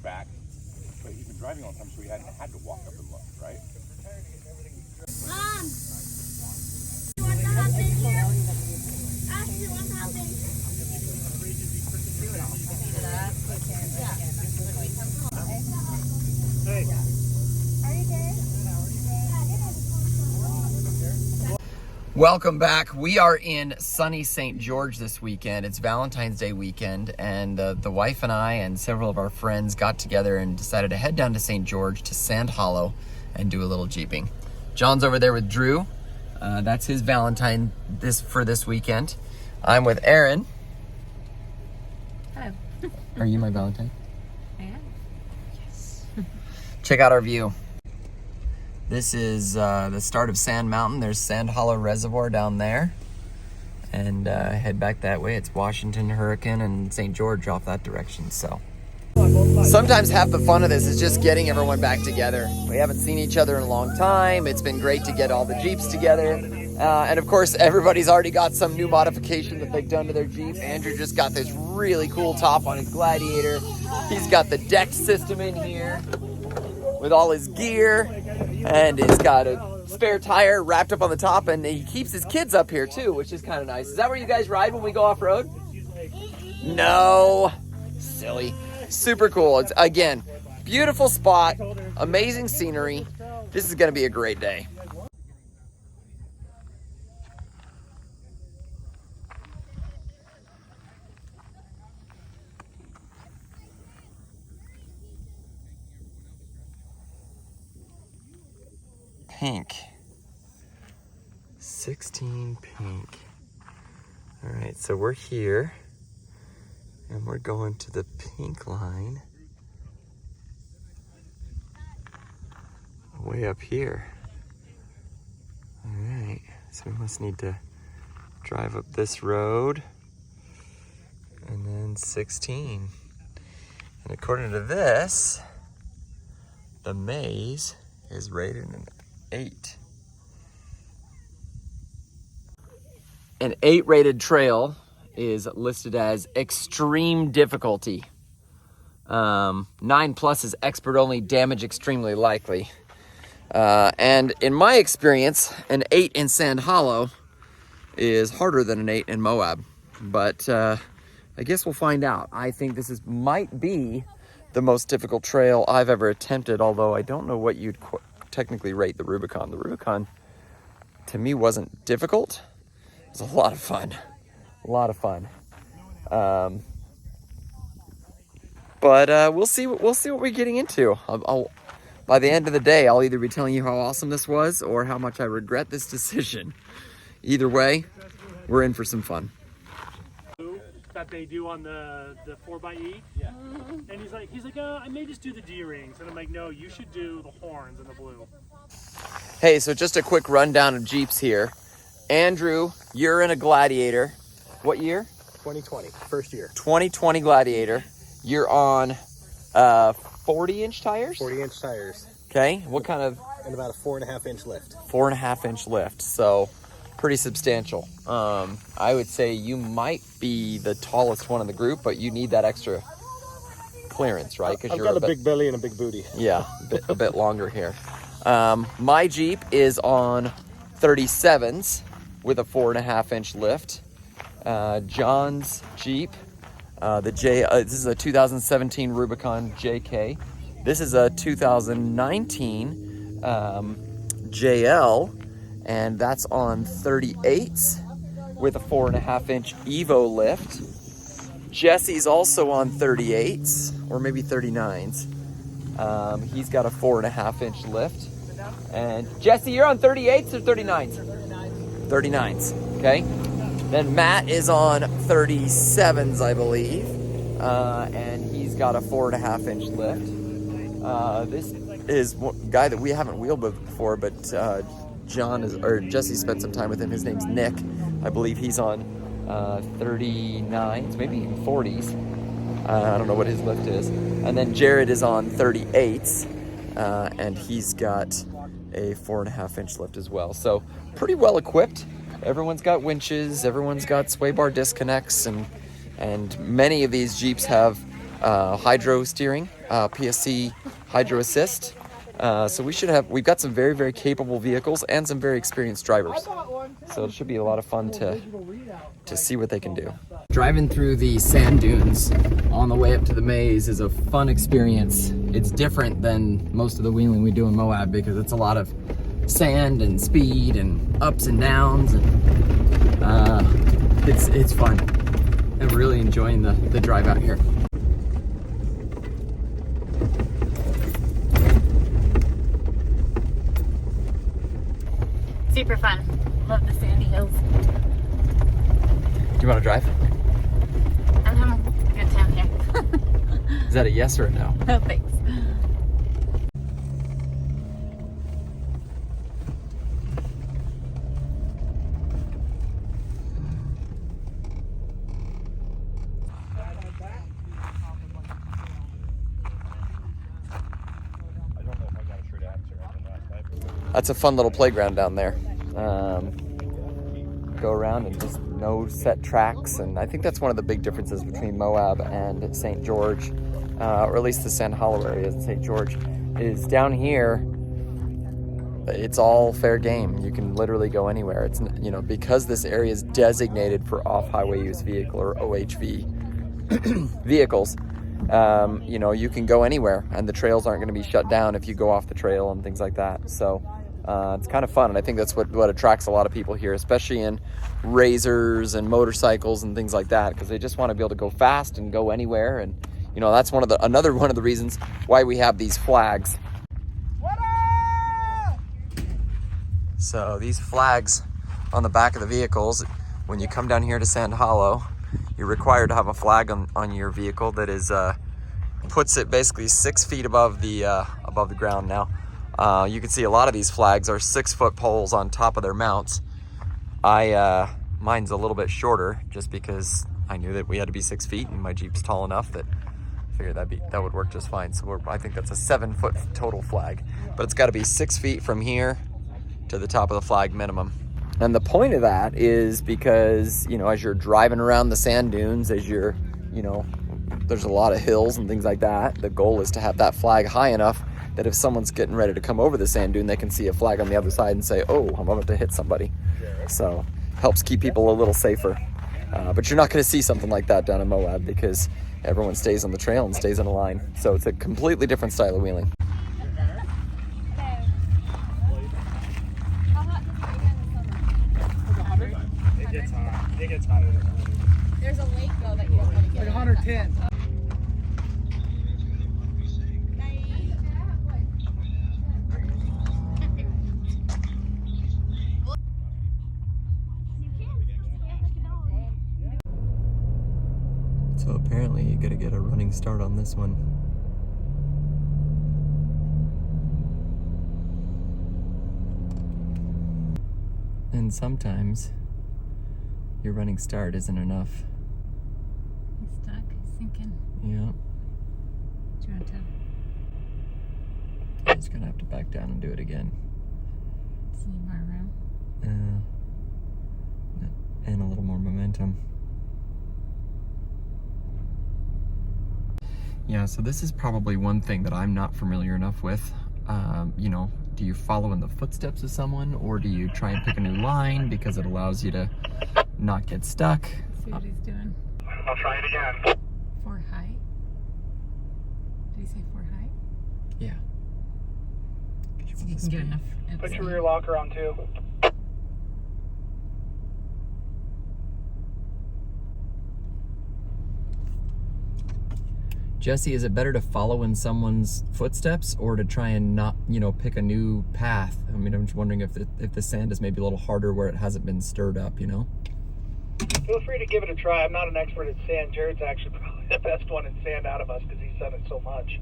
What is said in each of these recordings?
back, but he's been driving all the time, so he hadn't had to walk up and look, right? Mom, you want to hop in here? Ask you want to hop in. Hey. Are you good? Welcome back. We are in sunny St. George this weekend. It's Valentine's Day weekend, and the wife and I and several of our friends got together and decided to head down to St. George to Sand Hollow and do a little jeeping. John's over there with Drew. That's his Valentine for this weekend. I'm with Aaron. Hello. Are you my Valentine? I am. Yes. Check out our view. This is the start of Sand Mountain. There's Sand Hollow Reservoir down there. And head back that way. It's Washington, Hurricane, and St. George off that direction. So sometimes half the fun of this is just getting everyone back together. We haven't seen each other in a long time. It's been great to get all the Jeeps together. And of course, everybody's already got some new modification that they've done to their Jeep. Andrew just got this really cool top on his Gladiator. He's got the deck system in here with all his gear, and he's got a spare tire wrapped up on the top, and he keeps his kids up here too, which is kind of nice. Is that where you guys ride when we go off-road? No. Silly. Super cool. It's, again, beautiful spot, amazing scenery. This is going to be a great day. Pink. 16 pink. All right, so we're here and we're going to the pink line way up here. All right, so we must need to drive up this road and then 16. And according to this, the maze is rated an 8. An 8 rated trail is listed as extreme difficulty. 9+ is expert only, damage extremely likely. And in my experience, an 8 in Sand Hollow is harder than an 8 in Moab. But I guess we'll find out. I think this might be the most difficult trail I've ever attempted, although I don't know what you'd technically rate the Rubicon. The Rubicon, to me, wasn't difficult. It was a lot of fun. A lot of fun. But we'll see what we're getting into. By the end of the day, I'll either be telling you how awesome this was or how much I regret this decision. Either way, we're in for some fun. That they do on the 4xe. Yeah. And he's like, I may just do the D-rings. And I'm like, no, you should do the horns and the blue. Hey, so just a quick rundown of Jeeps here. Andrew, you're in a Gladiator. What year? 2020, first year. 2020 Gladiator. You're on 40-inch tires? 40-inch tires. Okay, what kind of? And about a 4.5-inch lift. 4.5-inch lift, so pretty substantial. I would say you might be the tallest one in the group, but you need that extra clearance, right? I've got a big belly and a big booty. Yeah, a bit longer here. My Jeep is on 37s with a 4.5-inch lift. John's Jeep, this is a 2017 Rubicon JK. This is a 2019 JL, and that's on 38s with a 4.5-inch Evo lift. Jesse's also on 38s, or maybe 39s. He's got a 4.5-inch lift. And Jesse, you're on 38s or 39s? 39s, okay. Then Matt is on 37s, I believe. And he's got a 4.5-inch lift. This is a guy that we haven't wheeled with before, but Jesse spent some time with him. His name's Nick. I believe he's on 39s, maybe even 40s. I don't know what his lift is. And then Jared is on 38s, and he's got a 4.5-inch lift as well. So pretty well equipped. Everyone's got winches, everyone's got sway bar disconnects, and many of these Jeeps have hydro steering. PSC hydro assist. So we've got some very, very capable vehicles and some very experienced drivers. So it should be a lot of fun to see what they can do. Driving through the sand dunes on the way up to the maze is a fun experience. It's different than most of the wheeling we do in Moab because it's a lot of sand and speed and ups and downs, and it's fun. I'm really enjoying the drive out here. Super fun. Love the sandy hills. Do you want to drive? I'm having a good time here. Is that a yes or a no? No thanks. That's a fun little playground down there. Go around and just no set tracks, and I think that's one of the big differences between Moab and St. George, or at least the Sand Hollow area in St. George, is down here it's all fair game. You can literally go anywhere. It's, you know, because this area is designated for off-highway use vehicle or OHV vehicles, you know, you can go anywhere and the trails aren't going to be shut down if you go off the trail and things like that. So it's kind of fun, and I think that's what attracts a lot of people here, especially in razors and motorcycles and things like that, because they just want to be able to go fast and go anywhere. And you know, that's another one of the reasons why we have these flags. So these flags on the back of the vehicles, when you come down here to Sand Hollow, you're required to have a flag on your vehicle that is puts it basically 6 feet above the ground. Now you can see a lot of these flags are 6-foot poles on top of their mounts. Mine's a little bit shorter just because I knew that we had to be 6 feet, and my Jeep's tall enough that I figured that would work just fine. So I think that's a 7-foot total flag, but it's got to be 6 feet from here to the top of the flag minimum. And the point of that is because, you know, as you're driving around the sand dunes, there's a lot of hills and things like that, the goal is to have that flag high enough that if someone's getting ready to come over the sand dune, they can see a flag on the other side and say, oh, I'm about to hit somebody. So helps keep people a little safer. But you're not going to see something like that down in Moab because everyone stays on the trail and stays in a line. So it's a completely different style of wheeling. It gets hotter than that. There's a lake though that you don't want to get. Like 110. So apparently you gotta get a running start on this one. And sometimes your running start isn't enough. He's stuck. He's sinking. Yeah. Do you want to I'm just gonna have to back down and do it again. see more room? And a little more momentum. Yeah, so this is probably one thing that I'm not familiar enough with. You know, do you follow in the footsteps of someone, or do you try and pick a new line because it allows you to not get stuck? See what he's doing. I'll try it again. 4 high? Did he say 4 high? Yeah. So you can get enough. Put your rear locker on too. Jesse, is it better to follow in someone's footsteps or to try and not, you know, pick a new path? I mean, I'm just wondering if the sand is maybe a little harder where it hasn't been stirred up, you know? Feel free to give it a try. I'm not an expert at sand. Jared's actually probably the best one in sand out of us because he's done it so much.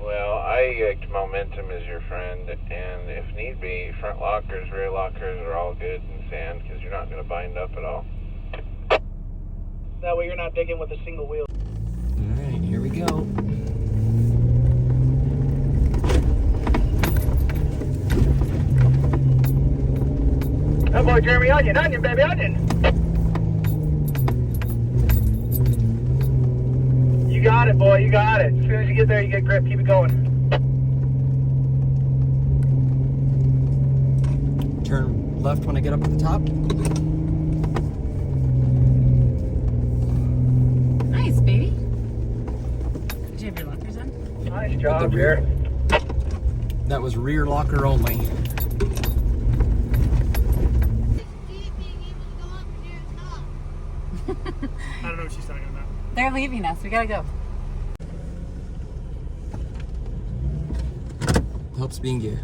Well, I momentum is your friend, and if need be, front lockers, rear lockers are all good in sand because you're not going to bind up at all. That way you're not digging with a single wheel. All right, here we go. That boy Jeremy, onion, baby, onion. You You got it, boy. You got it. As soon as you get there, you get grip. Keep it going. Turn left when I get up at the top. Nice, baby. Did you have your lockers on? Nice job, Jared. That was rear locker only. I don't know what she's talking about. They're leaving us. We gotta go. Helps being you.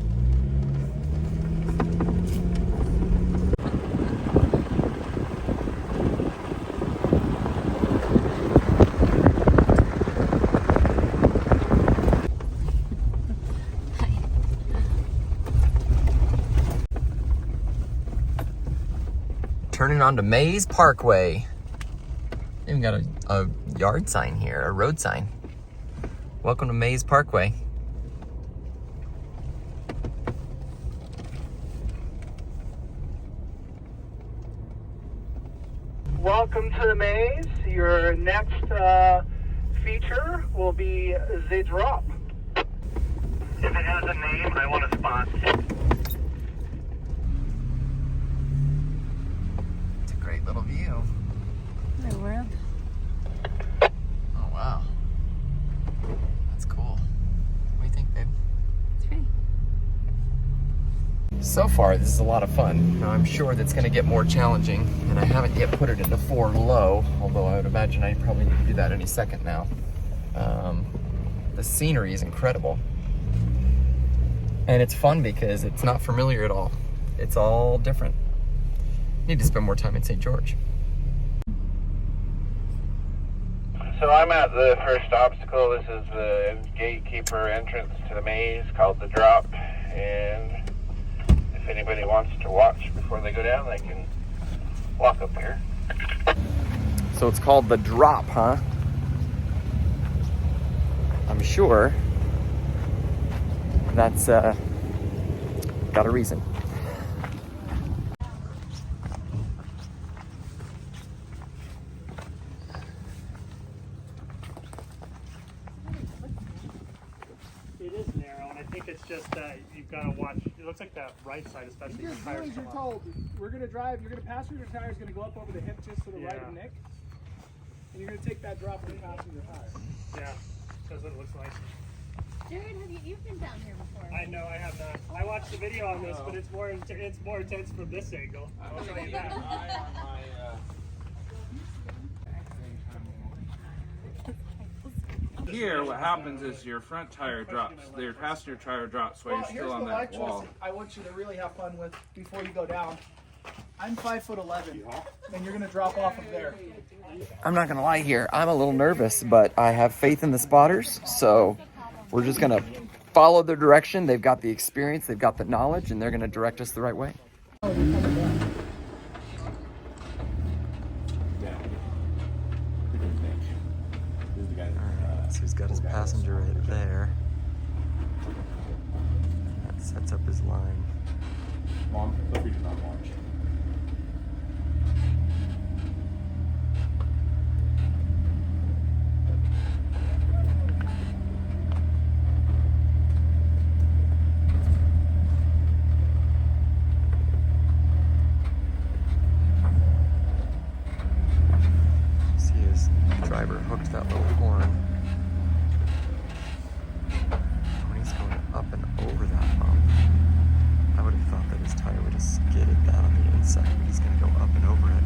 Turning onto Mays Parkway. Even got a yard sign here, a road sign. Welcome to Mays Parkway. Welcome to the maze. Your next feature will be the drop. If it has a name, I want a spot. It's a great little view. The world. Oh, wow. That's cool. What do you think, babe? It's pretty. So far, this is a lot of fun. Now, I'm sure that's going to get more challenging, and I haven't yet put it into 4 low, although I would imagine I probably need to do that any second now. The scenery is incredible. And it's fun because it's not familiar at all. It's all different. Need to spend more time in St. George. So I'm at the first obstacle. This is the gatekeeper entrance to the maze called the drop. And if anybody wants to watch before they go down, they can walk up here. So it's called the drop, huh? I'm sure that's got a reason. It is narrow, and I think it's just that you've got to watch. It looks like that right side, especially the Just do tires as you're come up. told. We're gonna drive. You're gonna passenger tire is gonna go up over the hip just to the right of Nick, and you're gonna take that drop on the passenger tire. Yeah, that's what it looks like. Jared, you've been down here before? I know I have not. I watched the video on this, but it's more intense from this angle. I'll tell you that. Here, what happens is your front tire drops, your passenger tire drops while you're still on that wall. I want you to really have fun with before you go down. I'm 5'11", and you're gonna drop off of there. I'm not gonna lie here, I'm a little nervous, but I have faith in the spotters, so we're just gonna follow their direction. They've got the experience, they've got the knowledge, and they're gonna direct us the right way. So he's got his passenger right there. That sets up his line. Mom, feel free to not watch. See his driver hooked that little horn. When he's going up and over that bump, I would have thought that his tire would have skidded that on the inside, but he's going to go up and over it.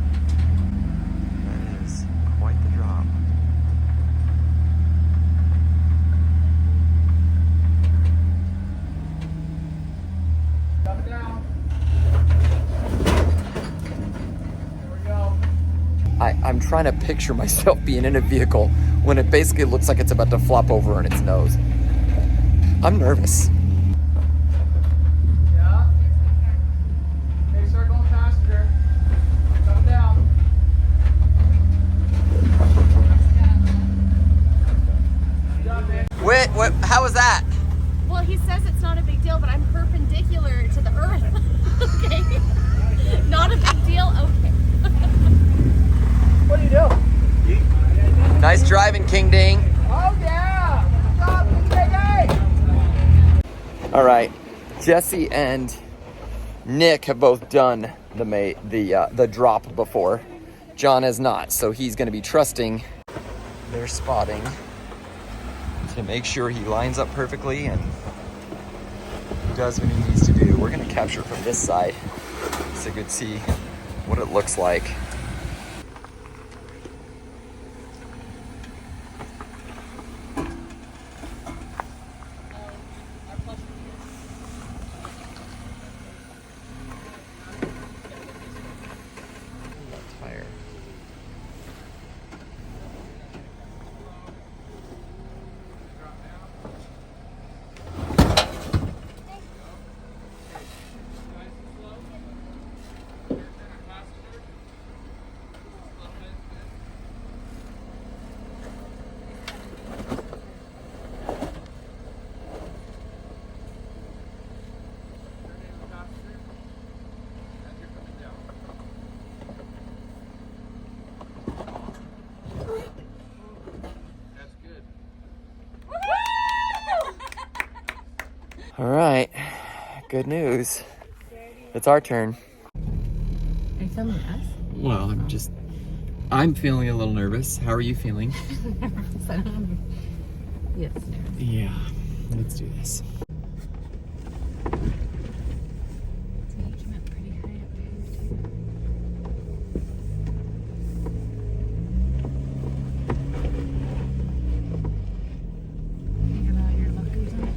That is quite the drop. Drop it down. There we go. I'm trying to picture myself being in a vehicle when it basically looks like it's about to flop over on its nose. I'm nervous. Yeah. Okay, start going passenger. Drop it down. Good job, man. Wait, how was that? Well, he says it's not a big deal, but I'm perpendicular to the earth. Okay? Not a big deal? Okay. What do you do? Nice driving, King Ding. All right, Jesse and Nick have both done the drop before. John has not, so he's going to be trusting their spotting to make sure he lines up perfectly and does what he needs to do. We're going to capture it from this side so you could see what it looks like. Tire. All right, good news. It's our turn. Are you filming us? Well, I'm feeling a little nervous. How are you feeling? Yes. Yeah, let's do this. You came up pretty high up here, too. Think about your lookers on it.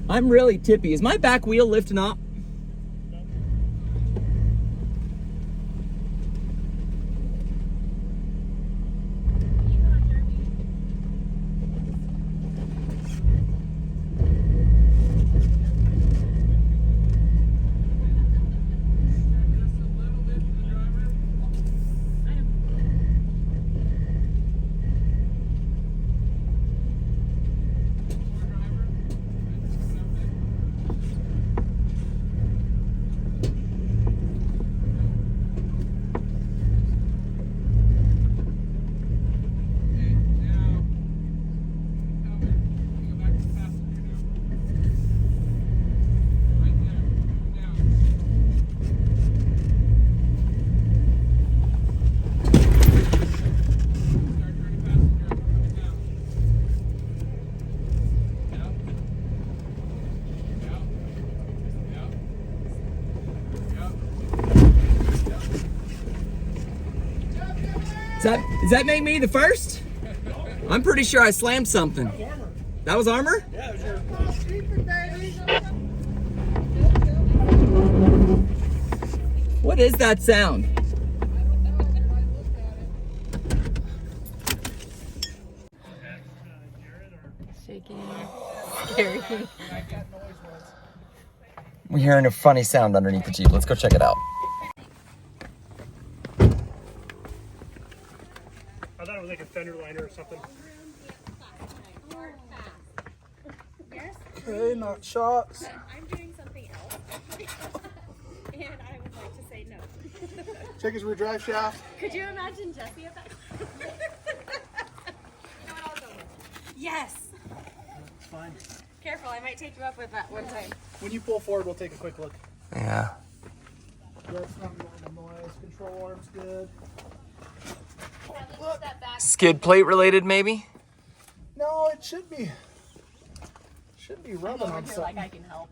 I'm really tippy. Is my back wheel lifting up? Does that make me the first? I'm pretty sure I slammed something. That was armor? Yeah, it was your... What is that sound? Shaking. Scary. We're hearing a funny sound underneath the Jeep. Let's go check it out. I thought it was like a fender liner or something. Okay, not shots. I'm doing something else, and I would like to say no. Check his rear drive shaft. Could you imagine Jesse at that? You know what, I'll go with it. Yes. It's fine. Careful, I might take you up with that one time. When you pull forward, we'll take a quick look. Yeah. That's not normal noise. Control arm's good. Skid plate related, maybe? No, it should be. Should be rubbing on You're something. like, I can help.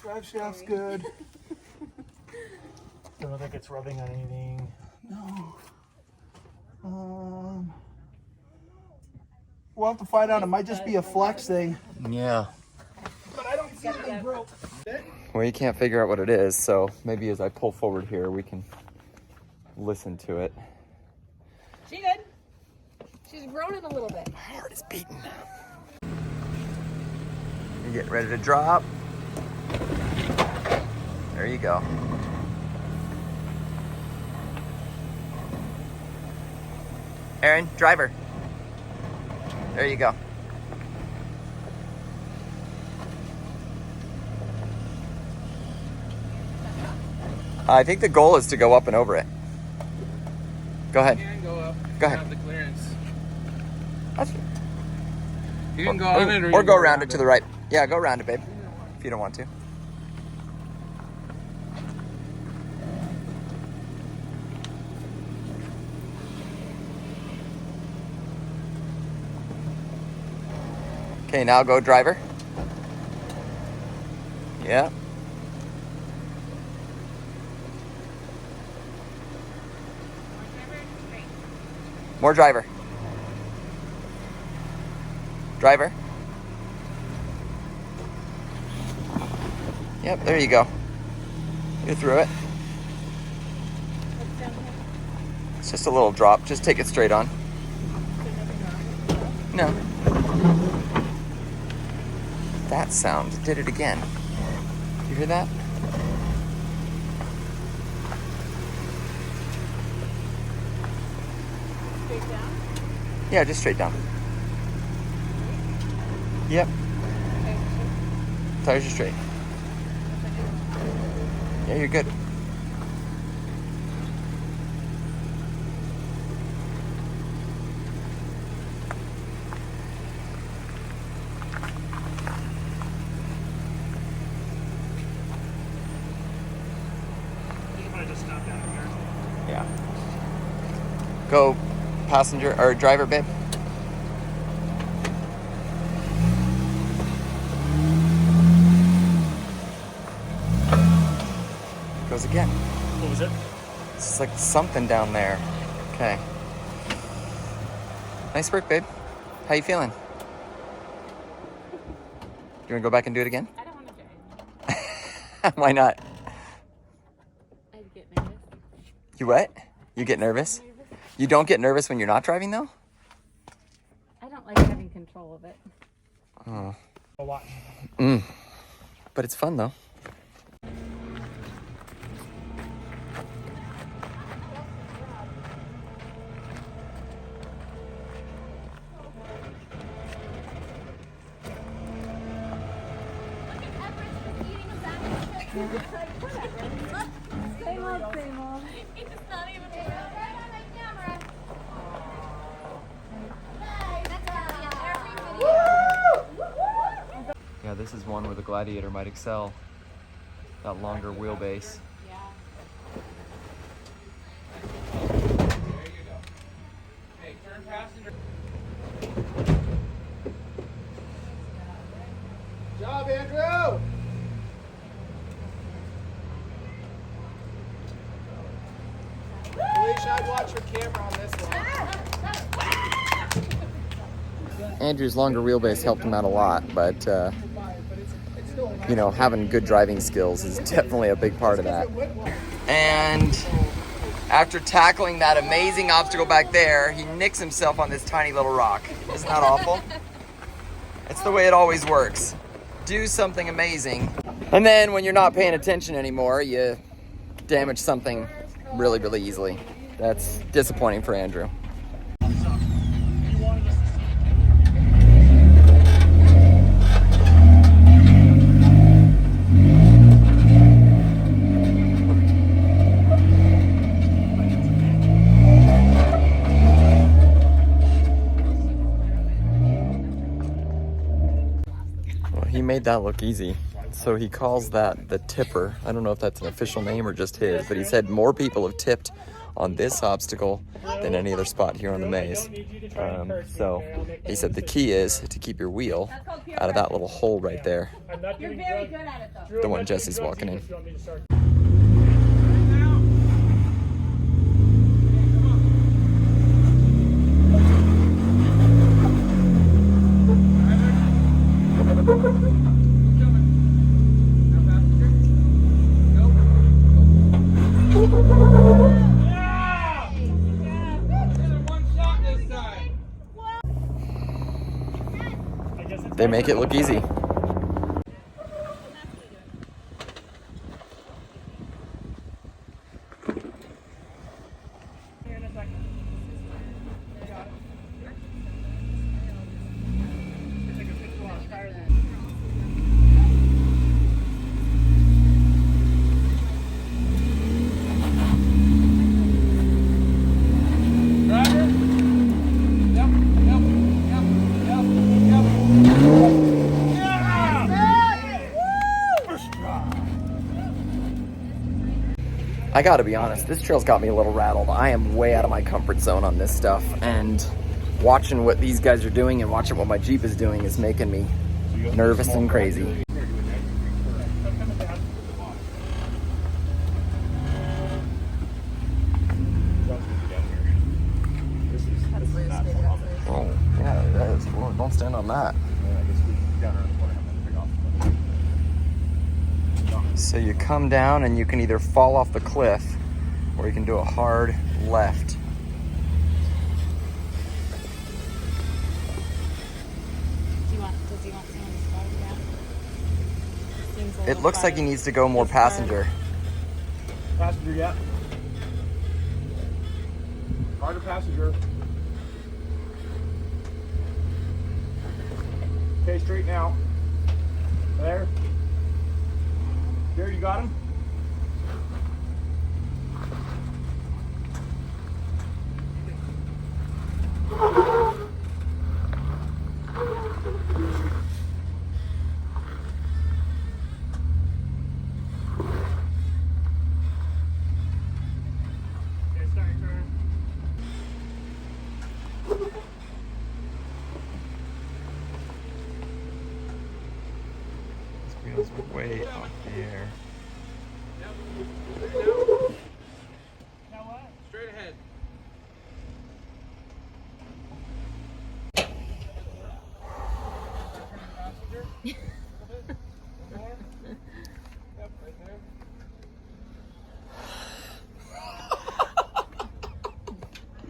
Drive shaft's good. Don't think it's rubbing on anything. No. We'll have to find out. It might just be a flex thing. Yeah. But I don't see anything broke. Well, you can't figure out what it is, so maybe as I pull forward here, we can listen to it. groaning a little bit. My heart is beating. You getting ready to drop? There you go. Aaron, driver. There you go. I think the goal is to go up and over it. Go ahead. You can go up. Go ahead. Have the clearance. That's, You can go on it, or you go around it to the right. Yeah, go around it, babe. If you don't want to. Okay, now go driver. Yeah. More driver. Driver. Yep, there you go. You're through it. It's just a little drop. Just take it straight on. No. That sound did it again. You hear that? Straight down? Yeah, just straight down. Yep. Tires are straight. Yeah, you're good. I just stop down here. Yeah. Go passenger or driver, babe. Goes again. What was it? It's like something down there. Okay. Nice work, babe. How you feeling? You want to go back and do it again? I don't want to drive. Why not? I'd get nervous. You what? You get nervous? You don't get nervous when you're not driving, though? I don't like having control of it. Oh. A lot. But it's fun, though. Same old, same old. He's not even right on my camera. Yeah, this is one where the Gladiator might excel. That longer wheelbase. Yeah. Hey, turn passenger. Job, Andrew! Alicia, I'd watch your camera on this one. Andrew's longer wheelbase helped him out a lot, but you know, having good driving skills is definitely a big part of that. And after tackling that amazing obstacle back there, he nicks himself on this tiny little rock. Isn't that awful? It's the way it always works. Do something amazing, and then when you're not paying attention anymore, you damage something really, really easily. That's disappointing for Andrew. Well, he made that look easy. So he calls that the tipper. I don't know if that's an official name or just his, but he said more people have tipped on this obstacle than any other spot here on the maze. So he said the key is to keep your wheel out of that little hole right there. You're very good at it, though. The one Jesse's walking in. One shot this time. they make it look easy. I gotta be honest, this trail's got me a little rattled. I am way out of my comfort zone on this stuff, and watching what these guys are doing and watching what my Jeep is doing is making me nervous and crazy. Oh, yeah, that is cool. Don't stand on that. So you come down and you can either fall off the cliff or you can do a hard left. Does he want someone to slow him down? Seems a It little looks like he far. needs to go more passenger. Passenger, yeah. Harder passenger. Okay, straight now. There. There, you got him? Okay, start your turn. This wheel's way up there. Straight ahead.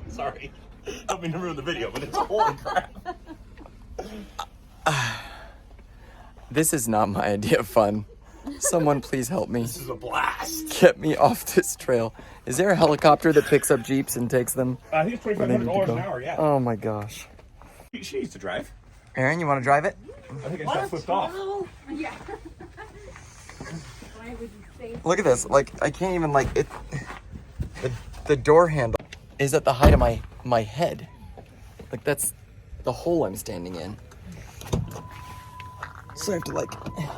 Sorry. Don't mean to ruin the video, but it's holy crap. This is not my idea of fun. Someone please help me. This is a blast. Get me off this trail. Is there a helicopter that picks up Jeeps and takes them? I think it's where they need to $2,500 go? an hour, yeah. Oh my gosh. She needs to drive. Aaron, you want to drive it? I think it's got flipped off. Yeah. Look at this. Like, I can't even, like, it. The door handle is at the height of my head. Like, that's the hole I'm standing in. So I have to, like. Yeah.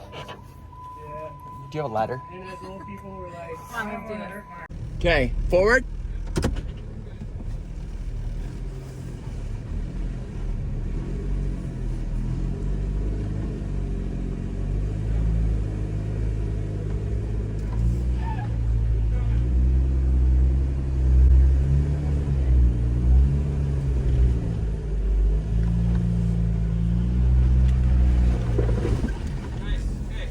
Do you have a ladder? And as little people were like, I'm gonna do it. Okay, forward. Nice. Okay.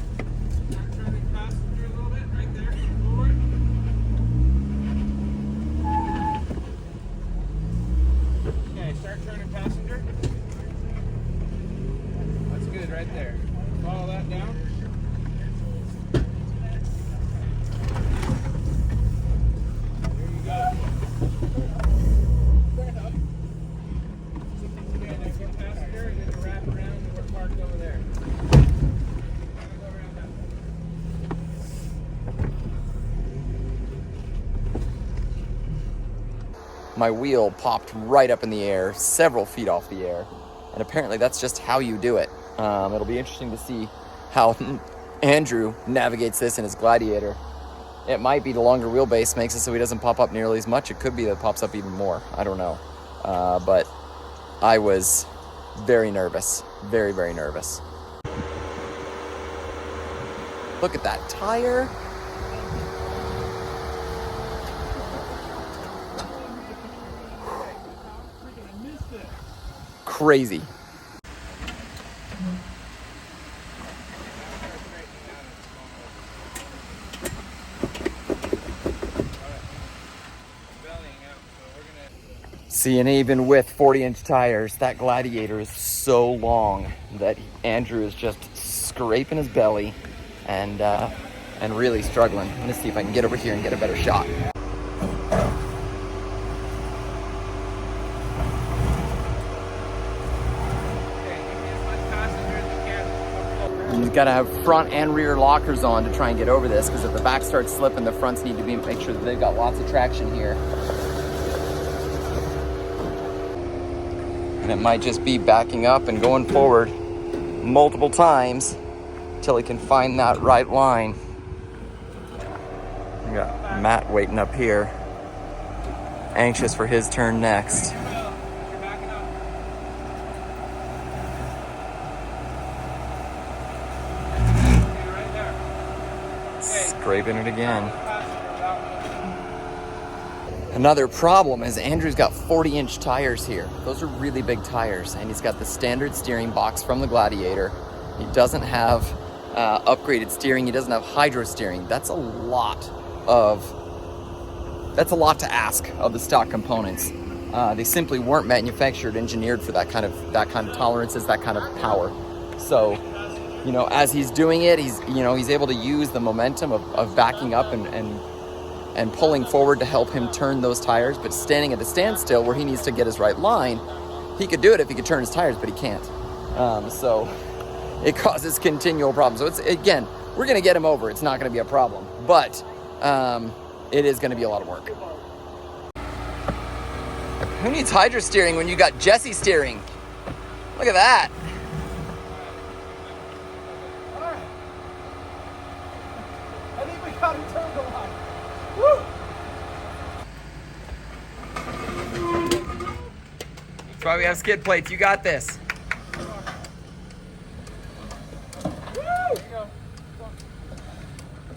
Start turning passenger a little bit. Right there. Forward. Okay, start turning passenger. That's good right there. Follow that down. There you go. Okay, next one passenger, and then wrap around and we're parked over there. Go around that way. My wheel popped right up in the air, several feet off the air. And apparently that's just how you do it. It'll be interesting to see how Andrew navigates this in his Gladiator. It might be the longer wheelbase makes it so he doesn't pop up nearly as much. It could be that it pops up even more. I don't know. But I was very nervous. Very, very nervous. Look at that tire. Crazy. See, and even with 40-inch tires, that Gladiator is so long that Andrew is just scraping his belly and really struggling. I'm gonna see if I can get over here and get a better shot. You've got to have front and rear lockers on to try and get over this, because if the back starts slipping, the fronts need to make sure that they've got lots of traction here. And it might just be backing up and going forward multiple times till he can find that right line. We got Matt waiting up here, anxious for his turn next. Scraping it again. Another problem is Andrew's got 40-inch tires here. Those are really big tires, and he's got the standard steering box from the Gladiator. He doesn't have upgraded steering. He doesn't have hydro steering. That's a lot to ask of the stock components. They simply weren't manufactured, engineered for that kind of tolerances, that kind of power. So, you know, as he's doing it, he's able to use the momentum of backing up and pulling forward to help him turn those tires. But standing at the standstill where he needs to get his right line, he could do it if he could turn his tires, but he can't. So it causes continual problems. So it's, again, we're going to get him over. It's not going to be a problem, but it is going to be a lot of work. Who needs hydro steering when you got Jesse steering? Look at that. I think we got him turned on. Woo! That's why we have skid plates. You got this.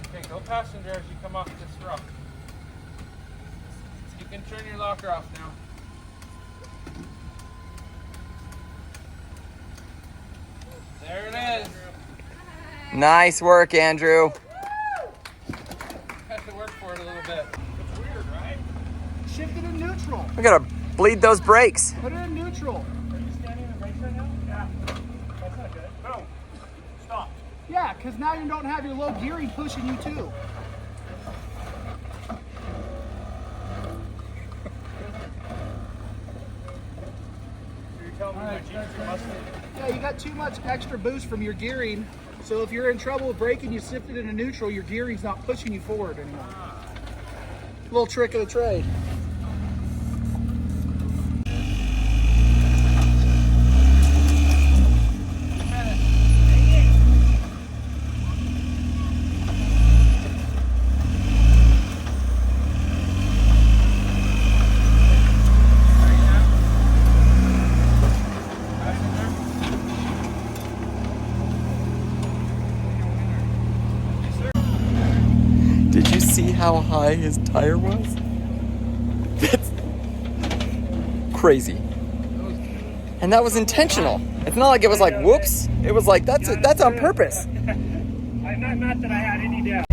Okay, go passenger as you come off this rough. You can turn your locker off now. There it is. Nice work, Andrew. Had to work for it a little bit. It's weird, right? Shift it in neutral. We gotta bleed those brakes. Put it in neutral. Are you standing in the brakes right now? Yeah. That's not good. No. Stop. Yeah, because now you don't have your low gearing pushing you too. You're telling me my Jeep's too muscly? Yeah, you got too much extra boost from your gearing. So if you're in trouble with braking, you shift it into neutral, your gearing's not pushing you forward anymore. Little trick of the trade. Did you see how high his tire was? That's crazy. And that was intentional. It's not like it was like, whoops. It was like, that's on purpose. Not that I had any doubt.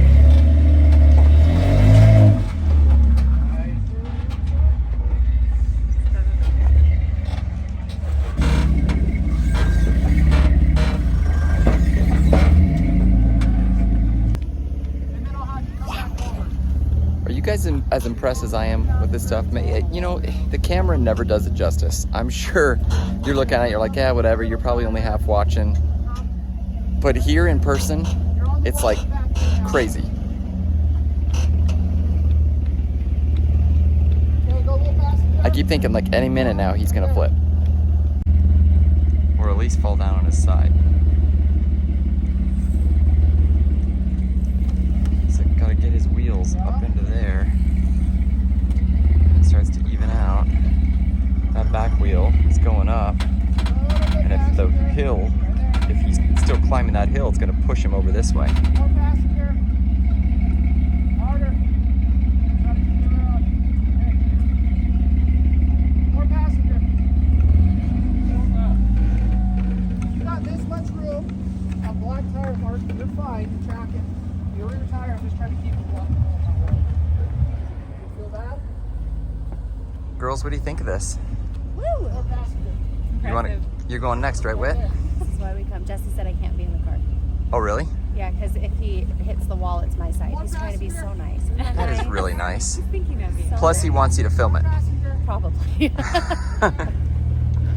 Are you guys as impressed as I am with this stuff? You know, the camera never does it justice. I'm sure you're looking at it, you're like, yeah, whatever. You're probably only half watching. But here in person, it's like crazy. I keep thinking like any minute now he's gonna flip. Or at least fall down on his side. So gotta get his wheels up into there. It starts to even out. That back wheel is going up. And if the hill, if he's still climbing that hill, it's gonna push him over this way. More passenger. Harder. Try to keep it around. Hey. More passenger. You got this much room. A black tire mark. You're fine. You're tracking. Your rear tire, I'm just trying to keep it blocked. You feel that? Girls, what do you think of this? Woo! You're going next, right, Whit? This is why we come. Jesse said I can't be in the car. Oh, really? Yeah, because if he hits the wall, it's my side. He's trying to be so nice. Isn't that That is nice? really nice. Thinking of you. Plus, he wants you to film it. Probably.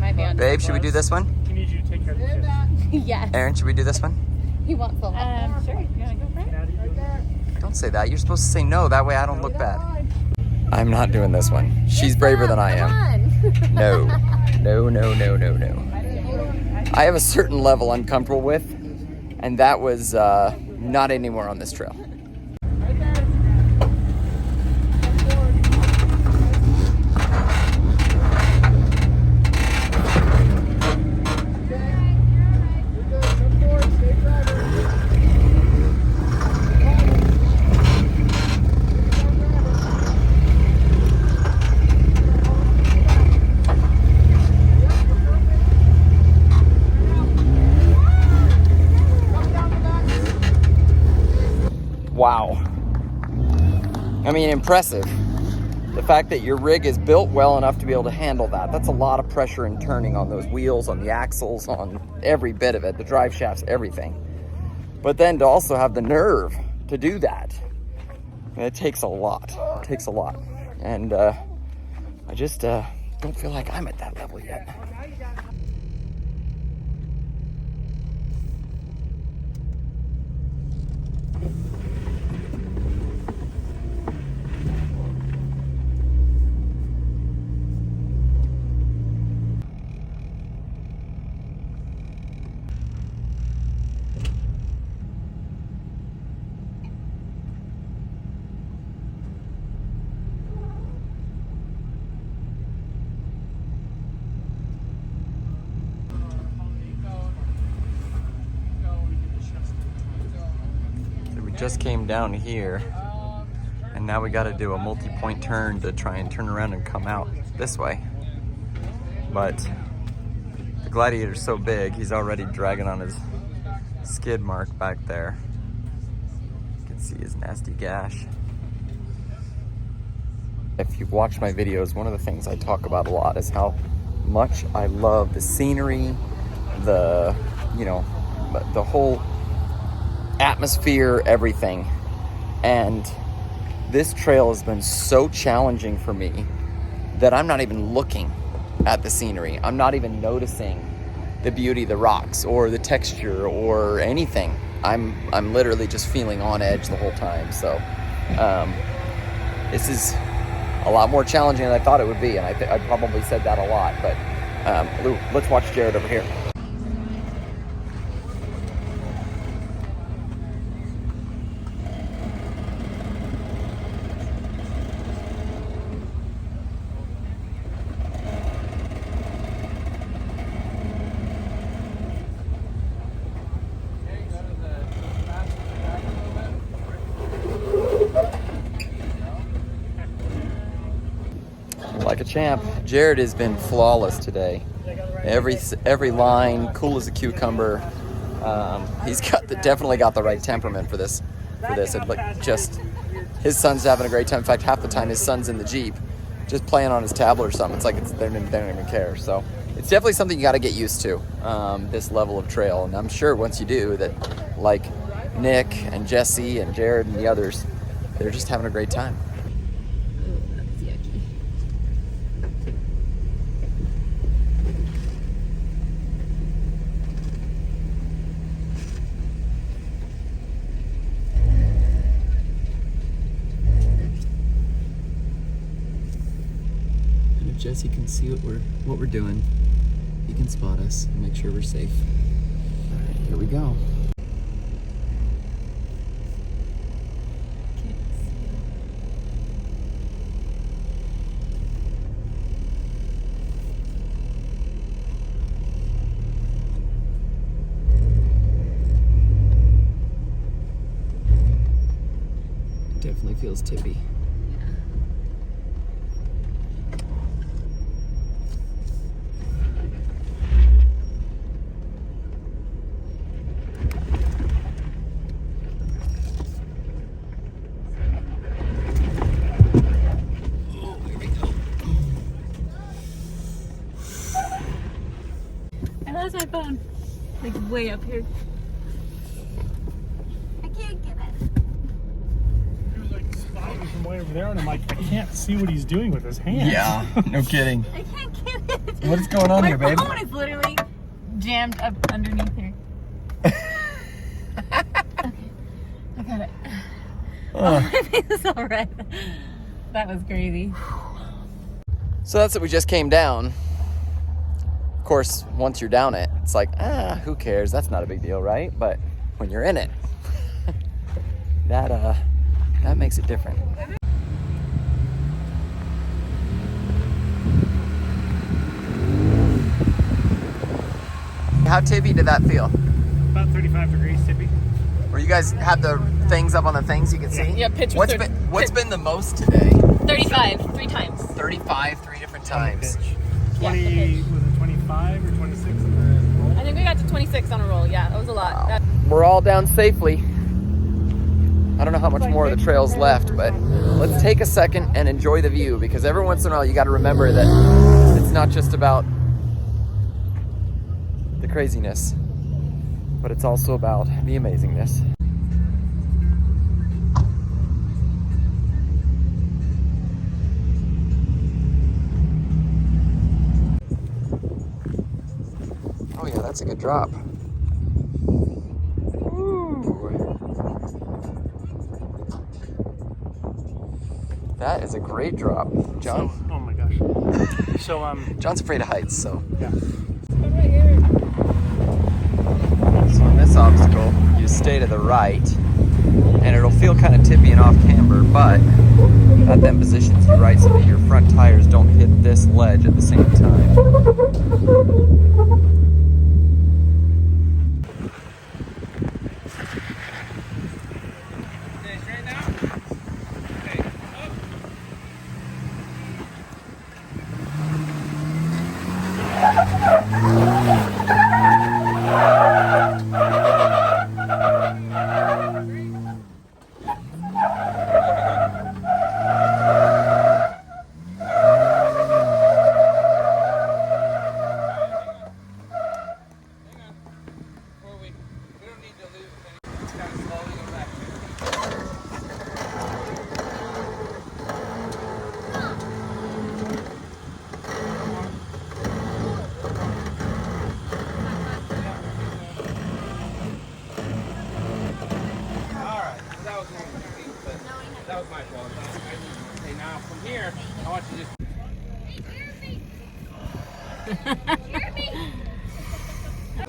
Might be on Babe, should we do this one? We need you to take care of the kids. Yes. Aaron, should we do this one? He wants the wall. Sure. You want to go for it? Don't say that. You're supposed to say no. That way I don't look bad. I'm not doing this one. She's braver than I am. No. No, no, no, no, no. I have a certain level I'm comfortable with, and that was not anywhere on this trail. Wow. I mean, impressive. The fact that your rig is built well enough to be able to handle that. That's a lot of pressure and turning on those wheels, on the axles, on every bit of it, the drive shafts, everything. But then to also have the nerve to do that, it takes a lot. It takes a lot. And I just don't feel like I'm at that level yet. Just came down here, and now we got to do a multi-point turn to try and turn around and come out this way. But the Gladiator's so big, he's already dragging on his skid mark back there. You can see his nasty gash. If you've watched my videos, one of the things I talk about a lot is how much I love the scenery, the whole atmosphere, everything. And this trail has been so challenging for me that I'm not even looking at the scenery. I'm not even noticing the beauty of the rocks or the texture or anything. I'm literally just feeling on edge the whole time. So this is a lot more challenging than I thought it would be, and I probably said that a lot, but let's watch Jared over here. Like a champ. Jared has been flawless today. Every line, cool as a cucumber. He's definitely got the right temperament for this. Just his son's having a great time. In fact, half the time his son's in the Jeep, just playing on his tablet or something. It's like they don't even care. So it's definitely something you got to get used to. This level of trail, and I'm sure once you do that, like Nick and Jesse and Jared and the others, they're just having a great time. Jesse can see what we're doing. He can spot us and make sure we're safe. All right, here we go. It definitely feels tippy. I lost my phone. Like way up here. I can't get it. He was like spotting me from way over there, and I'm like, I can't see what he's doing with his hands. Yeah, no kidding. I can't get it. What is going on my here, babe? My phone is literally jammed up underneath here. Okay, I got it. Oh, my face is all red. That was crazy. So that's it. We just came down. Of course, once you're down it, it's like, who cares? That's not a big deal, right? But when you're in it, that makes it different. How tippy did that feel? About 35 degrees tippy. Where you guys had the things up on the things you can see? Yeah, pitch was What's been the most today? 35, 3 times. 35, 3 different times. 20, was it 25 or 26 in the roll? I think we got to 26 on a roll. Yeah, that was a lot. Wow. We're all down safely. I don't know how much more of the trail's left, but let's take a second and enjoy the view, because every once in a while you got to remember that it's not just about the craziness, but it's also about the amazingness. Oh yeah, that's a good drop. That is a great drop, John. So, oh my gosh. So John's afraid of heights, so. yeah. So on this obstacle, you stay to the right, and it'll feel kind of tippy and off camber, but at them positions you right so that your front tires don't hit this ledge at the same time. That was my fault. Okay, now from here, I want you to just.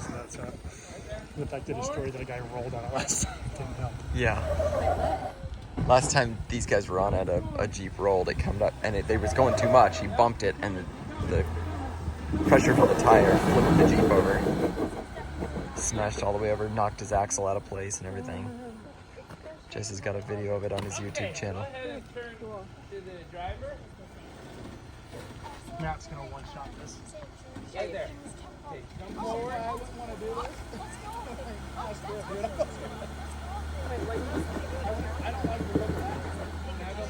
So that's the fact that a story that a guy rolled on it last time didn't help. Yeah. Last time these guys were on it, a Jeep rolled, it come up, and they was going too much. He bumped it, and the pressure from the tire flipped the Jeep over. Smashed all the way over, knocked his axle out of place and everything. Jesse's got a video of it on his YouTube channel. Matt's gonna one-shot this. Right there. Okay, come forward. I wouldn't want to do this. I still do it. I don't like the look of that. Now go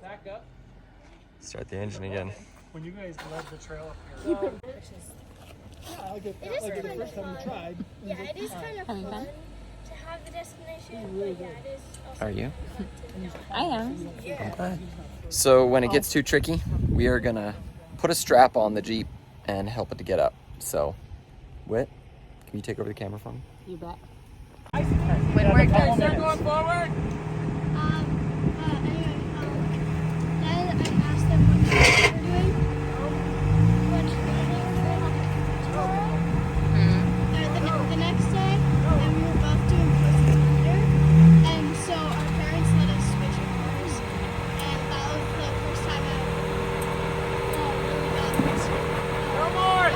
Back up. Start the engine again. When you guys led the trail up here. Yeah, I get that. Like the first time you tried. Yeah, it is kind of fun to have the destination. But yeah, it is also Are you? I am. Okay. So when it gets too tricky, we are gonna put a strap on the Jeep and help it to get up. So, Whit, can you take over the camera for me? You bet. When we're going forward. Anyway, then I asked them what they were doing. What the next day, and we were both doing Puss in Thunder, and so our parents let us switch cars, and that was the first time I really got this. No more.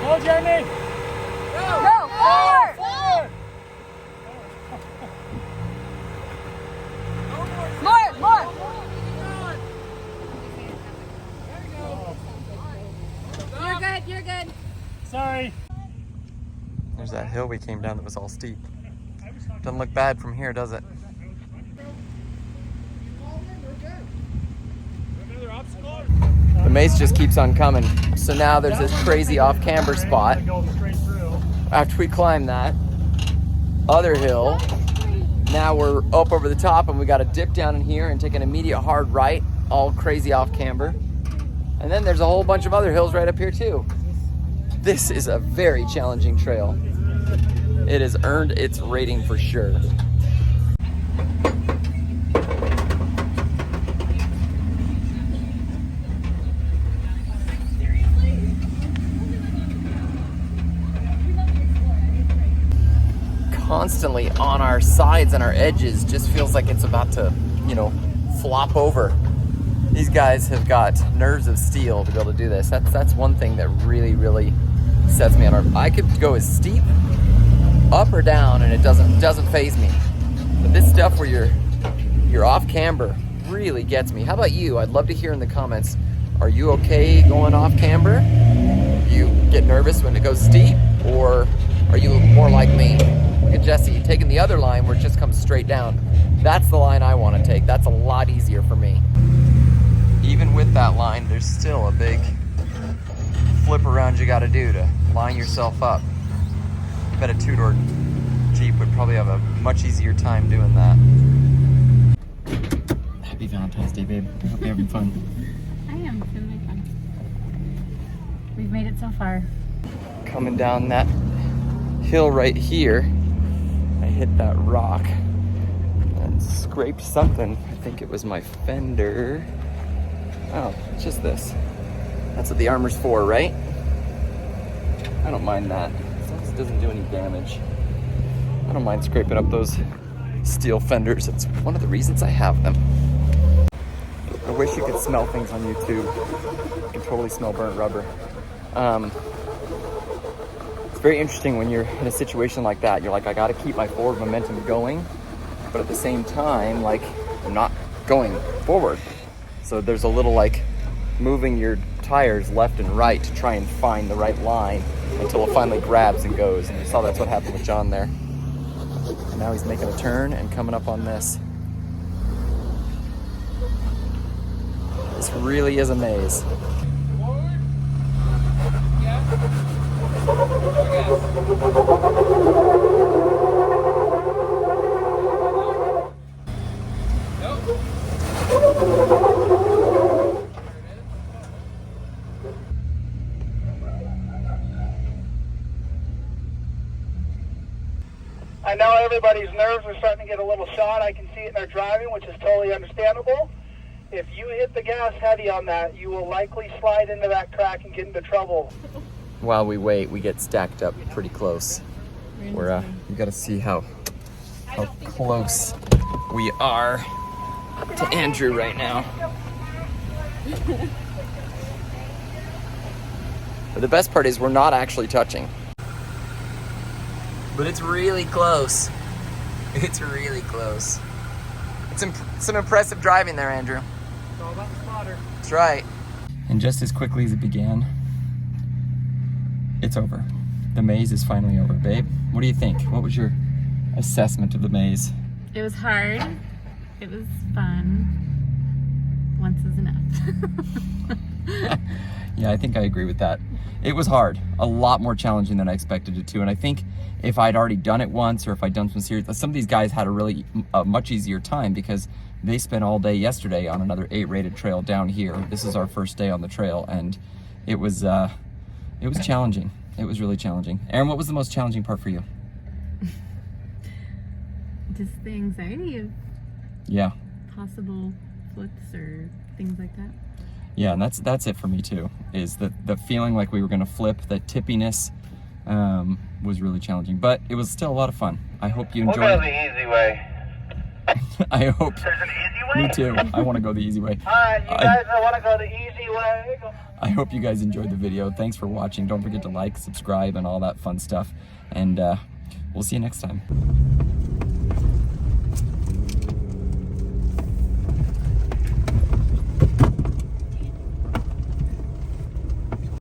Go, Jeremy. Go forward! More! You're good. Sorry. There's that hill we came down that was all steep. Doesn't look bad from here, does it? maze just keeps on coming. So now there's this crazy off-camber spot. That goes straight through. After we climb that other hill, now we're up over the top and we got to dip down in here and take an immediate hard right, all crazy off-camber. And then there's a whole bunch of other hills right up here too. This is a very challenging trail. It has earned its rating for sure. Constantly on our sides and our edges, just feels like it's about to, you know, flop over. These guys have got nerves of steel to be able to do this. That's one thing that really sets me on our. I could go as steep up or down and it doesn't faze me. But this stuff where you're off camber really gets me. How about you? I'd love to hear in the comments. Are you okay going off camber? Do you get nervous when it goes steep, or are you more like me? Look at Jesse taking the other line where it just comes straight down. That's the line I want to take. That's a lot easier for me. Even with that line, there's still a big flip around you got to do to line yourself up. I bet a two-door Jeep would probably have a much easier time doing that. Happy Valentine's Day, babe. I hope you're having fun. I am. It's really fun. We've made it so far. Coming down that hill right here, I hit that rock and scraped something. I think it was my fender. Oh, it's just this. That's what the armor's for, right? I don't mind that. As long as it doesn't do any damage. I don't mind scraping up those steel fenders. It's one of the reasons I have them. I wish you could smell things on YouTube. You can totally smell burnt rubber. It's very interesting when you're in a situation like that. You're like, I gotta keep my forward momentum going, but at the same time, like, I'm not going forward. So there's a little like moving your tires left and right to try and find the right line until it finally grabs and goes. And you saw that's what happened with John there. And now he's making a turn and coming up on this. This really is a maze. I know everybody's nerves are starting to get a little shot. I can see it in their driving, which is totally understandable. If you hit the gas heavy on that, you will likely slide into that crack and get into trouble. While we wait, we get stacked up pretty close. You got to see how close we are to Andrew right now. But the best part is we're not actually touching. But it's really close. It's really close. It's some impressive driving there, Andrew. It's all about the spotter. That's right. And just as quickly as it began, it's over. The maze is finally over. Babe, what do you think? What was your assessment of the maze? It was hard. It was fun. Once is enough. Yeah, I think I agree with that. It was hard. A lot more challenging than I expected it to. And I think if I'd already done it once, or if I'd done some serious, some of these guys had a much easier time because they spent all day yesterday on another 8-rated trail down here. This is our first day on the trail, and it was challenging. It was really challenging. Aaron, what was the most challenging part for you? Just the anxiety of possible flips or things like that. Yeah, and that's it for me too, is the feeling like we were gonna flip, that tippiness was really challenging, but it was still a lot of fun. I hope you enjoyed We'll it. go the easy way. I hope. There's an easy way? Me too. I want to go the easy way. Alright, you guys want to go the easy way? I hope you guys enjoyed the video. Thanks for watching. Don't forget to like, subscribe, and all that fun stuff. And we'll see you next time.